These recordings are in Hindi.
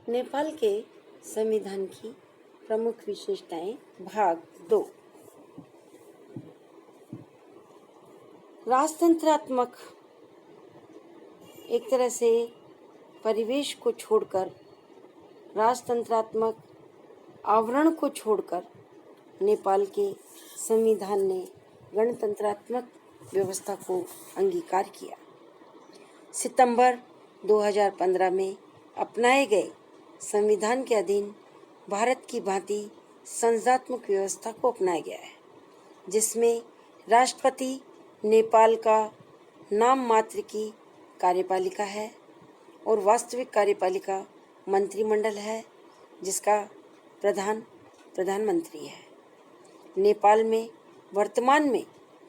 नेपाल के संविधान की प्रमुख विशेषताएं भाग 2। राजतंत्रात्मक एक तरह से परिवेश को छोड़कर, राजतंत्रात्मक आवरण को छोड़कर नेपाल के संविधान ने गणतंत्रात्मक व्यवस्था को अंगीकार किया। सितंबर 2015 में अपनाए गए संविधान के अधीन भारत की भांति संसदात्मक व्यवस्था को अपनाया गया है, जिसमें राष्ट्रपति नेपाल का नाम मात्र की कार्यपालिका है और वास्तविक कार्यपालिका मंत्रिमंडल है, जिसका प्रधानमंत्री है। नेपाल में वर्तमान में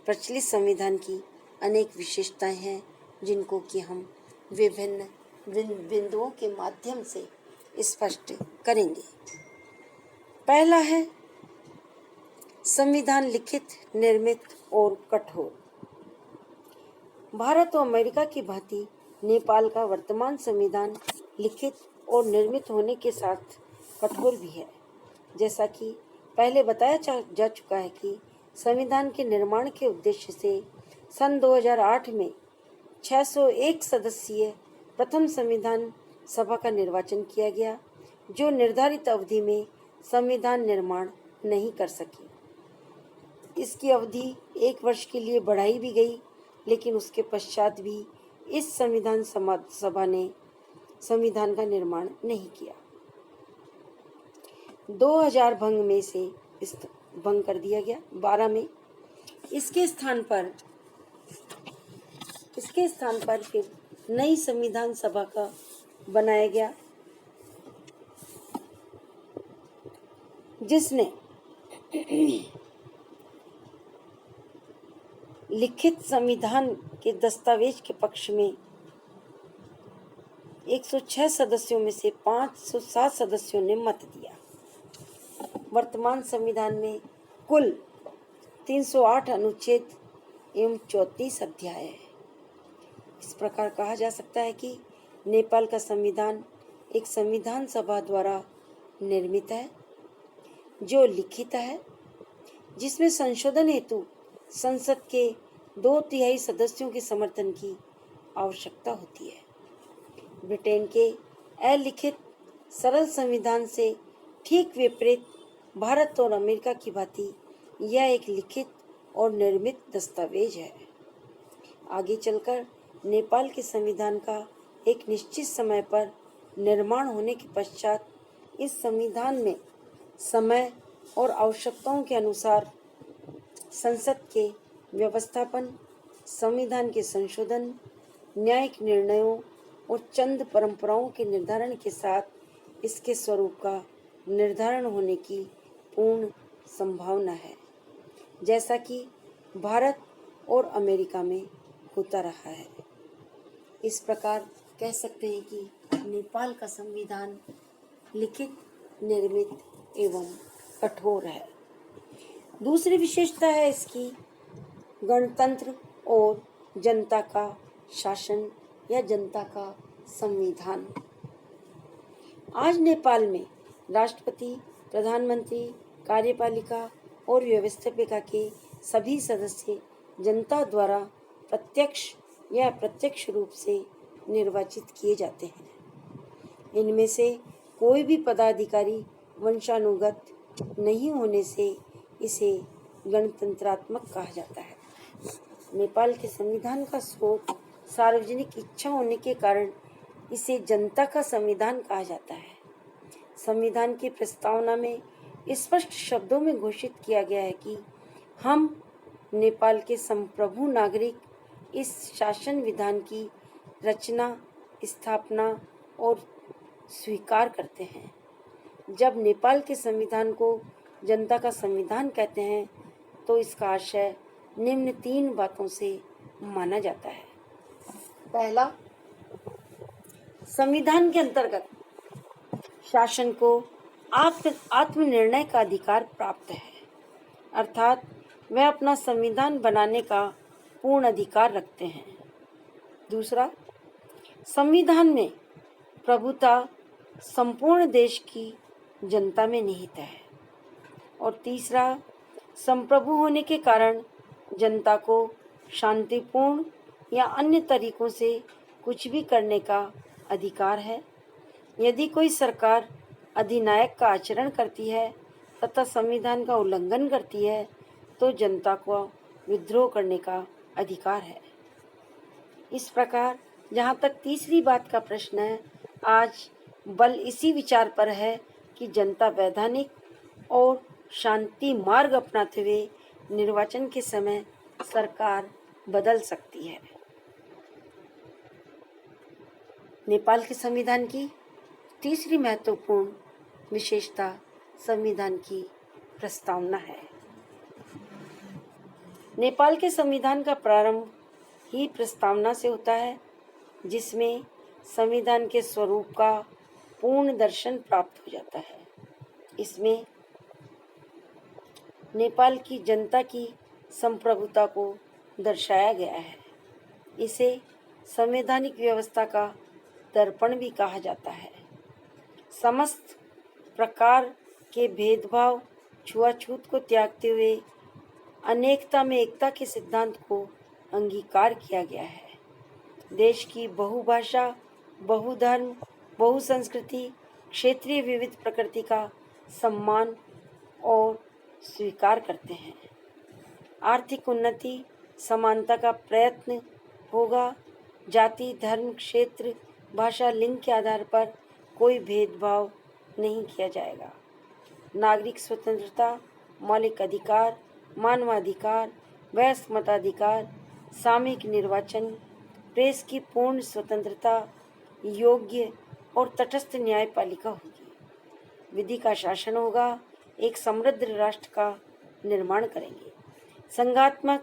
प्रचलित संविधान की अनेक विशेषताएं हैं, जिनको कि हम विभिन्न बिंदुओं के माध्यम से स्पष्ट करेंगे। पहला है संविधान लिखित, निर्मित और कठोर। भारत और अमेरिका की भांति नेपाल का वर्तमान संविधान लिखित और निर्मित होने के साथ कठोर भी है। जैसा कि पहले बताया जा चुका है कि संविधान के निर्माण के उद्देश्य से सन 2008 में 601 सदस्यीय प्रथम संविधान सभा का निर्वाचन किया गया, जो निर्धारित अवधि में संविधान निर्माण नहीं कर सकी। इसकी अवधि 1 वर्ष के लिए बढ़ाई भी गई, लेकिन उसके पश्चात भी इस संविधान सभा ने संविधान का निर्माण नहीं किया। 2000 भंग में से भंग कर दिया गया 12 में। इसके स्थान पर फिर नई संविधान सभा का बनाया गया, जिसने लिखित संविधान के दस्तावेज के पक्ष में 106 सदस्यों में से 507 सदस्यों ने मत दिया। वर्तमान संविधान में कुल 308 अनुच्छेद एवं 34 अध्याय है। इस प्रकार कहा जा सकता है कि नेपाल का संविधान एक संविधान सभा द्वारा निर्मित है, जो लिखित है, जिसमें संशोधन हेतु संसद के 2/3 सदस्यों के समर्थन की आवश्यकता होती है। ब्रिटेन के अलिखित सरल संविधान से ठीक विपरीत भारत और अमेरिका की भांति यह एक लिखित और निर्मित दस्तावेज है। आगे चलकर नेपाल के संविधान का एक निश्चित समय पर निर्माण होने के पश्चात इस संविधान में समय और आवश्यकताओं के अनुसार संसद के व्यवस्थापन, संविधान के संशोधन, न्यायिक निर्णयों और चंद परंपराओं के निर्धारण के साथ इसके स्वरूप का निर्धारण होने की पूर्ण संभावना है, जैसा कि भारत और अमेरिका में होता रहा है। इस प्रकार कह सकते हैं कि नेपाल का संविधान लिखित, निर्मित एवं कठोर है। दूसरी विशेषता है इसकी गणतंत्र और जनता का शासन या जनता का संविधान। आज नेपाल में राष्ट्रपति, प्रधानमंत्री, कार्यपालिका और व्यवस्थापिका के सभी सदस्य जनता द्वारा प्रत्यक्ष या अप्रत्यक्ष रूप से निर्वाचित किए जाते हैं। इनमें से कोई भी पदाधिकारी वंशानुगत नहीं होने से इसे गणतंत्रात्मक कहा जाता है। नेपाल के संविधान का स्रोत सार्वजनिक इच्छा होने के कारण इसे जनता का संविधान कहा जाता है। संविधान की प्रस्तावना में स्पष्ट शब्दों में घोषित किया गया है कि हम नेपाल के संप्रभु नागरिक इस शासन विधान की रचना, स्थापना और स्वीकार करते हैं। जब नेपाल के संविधान को जनता का संविधान कहते हैं, तो इसका आशय निम्न 3 बातों से माना जाता है। पहला, संविधान के अंतर्गत शासन को आत्मनिर्णय का अधिकार प्राप्त है, अर्थात वह अपना संविधान बनाने का पूर्ण अधिकार रखते हैं। दूसरा, संविधान में प्रभुता, संपूर्ण देश की जनता में निहित है। और तीसरा, संप्रभु होने के कारण जनता को शांतिपूर्ण या अन्य तरीकों से कुछ भी करने का अधिकार है। यदि कोई सरकार अधिनायक का आचरण करती है तथा संविधान का उल्लंघन करती है तो जनता को विद्रोह करने का अधिकार है। इस प्रकार जहाँ तक तीसरी बात का प्रश्न है, आज बल इसी विचार पर है कि जनता वैधानिक और शांति मार्ग अपनाते हुए निर्वाचन के समय सरकार बदल सकती है। नेपाल के संविधान की तीसरी महत्वपूर्ण विशेषता संविधान की प्रस्तावना है। नेपाल के संविधान का प्रारंभ ही प्रस्तावना से होता है, जिसमें संविधान के स्वरूप का पूर्ण दर्शन प्राप्त हो जाता है। इसमें नेपाल की जनता की संप्रभुता को दर्शाया गया है। इसे संवैधानिक व्यवस्था का दर्पण भी कहा जाता है। समस्त प्रकार के भेदभाव, छुआछूत को त्यागते हुए अनेकता में एकता के सिद्धांत को अंगीकार किया गया है। देश की बहुभाषा, बहुधर्म, बहुसंस्कृति, क्षेत्रीय विविध प्रकृति का सम्मान और स्वीकार करते हैं। आर्थिक उन्नति, समानता का प्रयत्न होगा। जाति, धर्म, क्षेत्र, भाषा, लिंग के आधार पर कोई भेदभाव नहीं किया जाएगा। नागरिक स्वतंत्रता, मौलिक अधिकार, मानवाधिकार, वयस्क मताधिकार, सामूहिक निर्वाचन, प्रेस की पूर्ण स्वतंत्रता, योग्य और तटस्थ न्यायपालिका होगी। विधि का शासन होगा। एक समृद्ध राष्ट्र का निर्माण करेंगे। संघात्मक,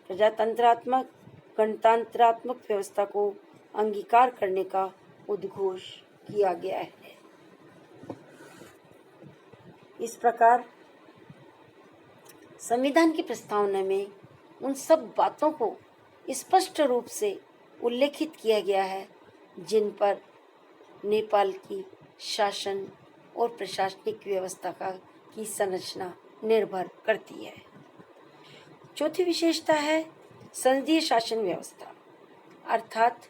प्रजातंत्रात्मक, गणतंत्रात्मक व्यवस्था को अंगीकार करने का उद्घोष किया गया है। इस प्रकार संविधान की प्रस्तावना में उन सब बातों को स्पष्ट रूप से उल्लेखित किया गया है जिन पर नेपाल की शासन और प्रशासनिक व्यवस्था की संरचना निर्भर करती है। चौथी विशेषता है संसदीय शासन व्यवस्था, अर्थात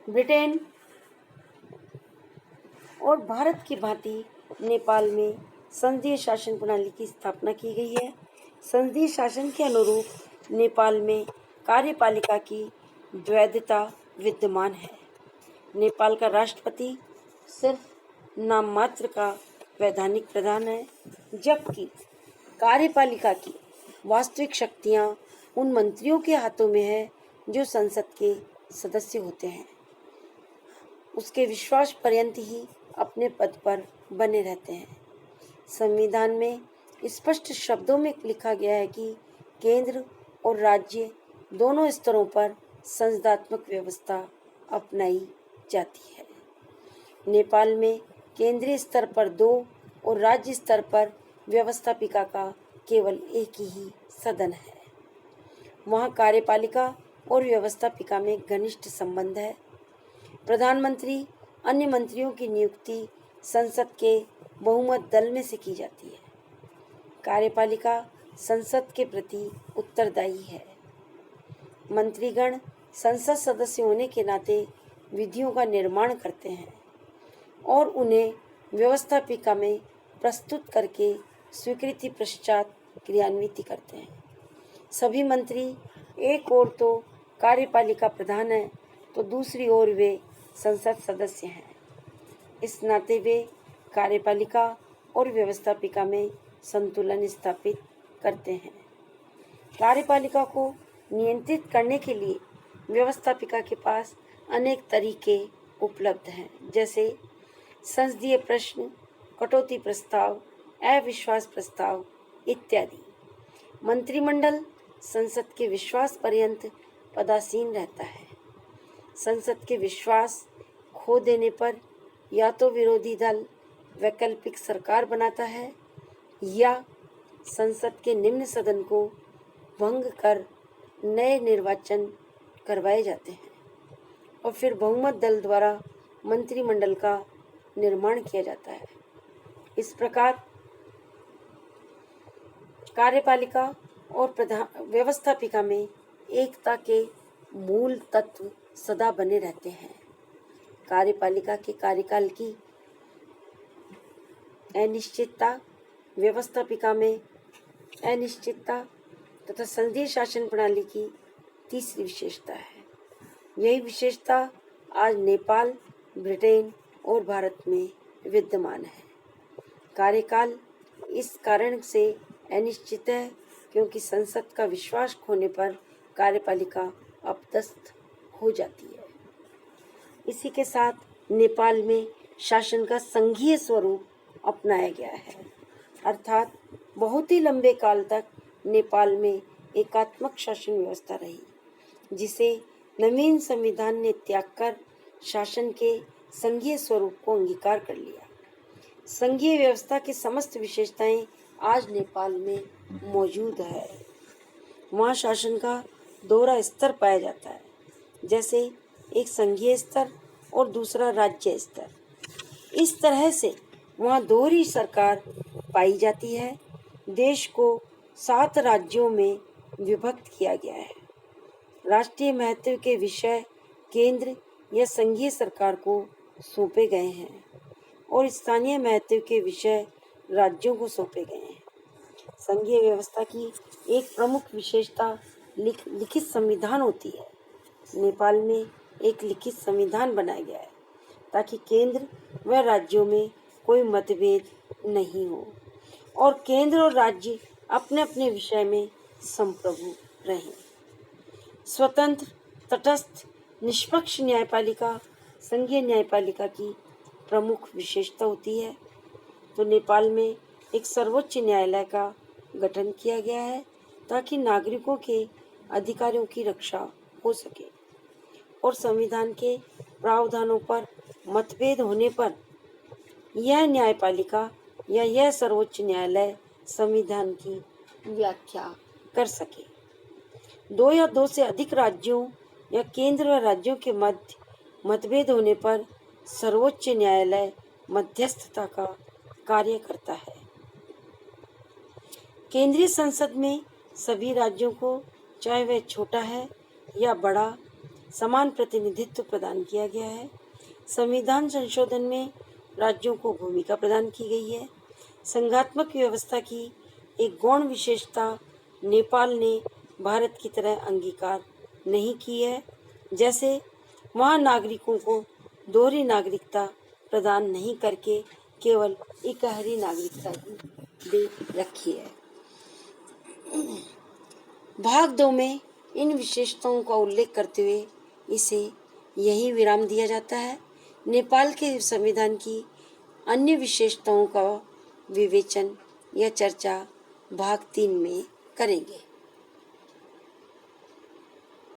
ब्रिटेन और भारत की भांति नेपाल में संसदीय शासन प्रणाली की स्थापना की गई है। संसदीय शासन के अनुरूप नेपाल में कार्यपालिका की द्वैधता विद्यमान है। नेपाल का राष्ट्रपति सिर्फ नाम मात्र का वैधानिक प्रधान है, जबकि कार्यपालिका की वास्तविक शक्तियां उन मंत्रियों के हाथों में है जो संसद के सदस्य होते हैं। उसके विश्वास पर्यंत ही अपने पद पर बने रहते हैं। संविधान में स्पष्ट शब्दों में लिखा गया है कि केंद्र और राज्य दोनों स्तरों पर संसदात्मक व्यवस्था अपनाई जाती है। नेपाल में केंद्रीय स्तर पर 2 और राज्य स्तर पर व्यवस्थापिका का केवल एक ही सदन है। वहाँ कार्यपालिका और व्यवस्थापिका में घनिष्ठ संबंध है। प्रधानमंत्री अन्य मंत्रियों की नियुक्ति संसद के बहुमत दल में से की जाती है। कार्यपालिका संसद के प्रति उत्तरदायी है। मंत्रीगण संसद सदस्य होने के नाते विधियों का निर्माण करते हैं और उन्हें व्यवस्थापिका में प्रस्तुत करके स्वीकृति पश्चात क्रियान्वित करते हैं। सभी मंत्री एक ओर तो कार्यपालिका प्रधान है तो दूसरी ओर वे संसद सदस्य हैं। इस नाते वे कार्यपालिका और व्यवस्थापिका में संतुलन स्थापित करते हैं। कार्यपालिका को नियंत्रित करने के लिए व्यवस्थापिका के पास अनेक तरीके उपलब्ध हैं, जैसे संसदीय प्रश्न, कटौती प्रस्ताव, अविश्वास प्रस्ताव इत्यादि। मंत्रिमंडल संसद के विश्वास पर्यंत पदासीन रहता है। संसद के विश्वास खो देने पर या तो विरोधी दल वैकल्पिक सरकार बनाता है या संसद के निम्न सदन को भंग कर नए निर्वाचन करवाए जाते हैं और फिर बहुमत दल द्वारा मंत्रिमंडल का निर्माण किया जाता है। इस प्रकार कार्यपालिका और व्यवस्थापिका में एकता के मूल तत्व सदा बने रहते हैं। कार्यपालिका के कार्यकाल की अनिश्चितता, व्यवस्थापिका में अनिश्चितता तथा संघीय शासन प्रणाली की तीसरी विशेषता है। यही विशेषता आज नेपाल, ब्रिटेन और भारत में विद्यमान है। कार्यकाल इस कारण से अनिश्चित है क्योंकि संसद का विश्वास खोने पर कार्यपालिका अपदस्थ हो जाती है। इसी के साथ नेपाल में शासन का संघीय स्वरूप अपनाया गया है, अर्थात बहुत ही लंबे काल तक नेपाल में एकात्मक शासन व्यवस्था रही, जिसे नवीन संविधान ने त्याग कर शासन के संघीय स्वरूप को अंगीकार कर लिया। संघीय व्यवस्था की समस्त विशेषताएं आज नेपाल में मौजूद है। वहाँ शासन का दोहरा स्तर पाया जाता है, जैसे एक संघीय स्तर और दूसरा राज्य स्तर। इस तरह से वहाँ दोहरी सरकार पाई जाती है। देश को 7 राज्यों में विभक्त किया गया है। राष्ट्रीय महत्व के विषय केंद्र या संघीय सरकार को सौंपे गए हैं और स्थानीय महत्व के विषय राज्यों को सौंपे गए हैं। संघीय व्यवस्था की एक प्रमुख विशेषता लिखित संविधान होती है। नेपाल में एक लिखित संविधान बनाया गया है ताकि केंद्र व राज्यों में कोई मतभेद नहीं हो और केंद्र और राज्य अपने अपने विषय में संप्रभु रहें। स्वतंत्र, तटस्थ, निष्पक्ष न्यायपालिका संघीय न्यायपालिका की प्रमुख विशेषता होती है। तो नेपाल में एक सर्वोच्च न्यायालय का गठन किया गया है ताकि नागरिकों के अधिकारों की रक्षा हो सके और संविधान के प्रावधानों पर मतभेद होने पर यह न्यायपालिका या यह सर्वोच्च न्यायालय संविधान की व्याख्या कर सके। 2 या 2 से अधिक राज्यों या केंद्र व राज्यों के मध्य मतभेद होने पर सर्वोच्च न्यायालय मध्यस्थता का कार्य करता है। केंद्रीय संसद में सभी राज्यों को, चाहे वह छोटा है या बड़ा, समान प्रतिनिधित्व प्रदान किया गया है। संविधान संशोधन में राज्यों को भूमिका प्रदान की गई है। संघात्मक व्यवस्था की एक गौण विशेषता नेपाल ने भारत की तरह अंगीकार नहीं की है, जैसे वहाँ नागरिकों को दोहरी नागरिकता प्रदान नहीं करके केवल इकहरी नागरिकता ही दे रखी है। भाग 2 में इन विशेषताओं का उल्लेख करते हुए इसे यही विराम दिया जाता है। नेपाल के संविधान की अन्य विशेषताओं का विवेचन या चर्चा भाग 3 में करेंगे।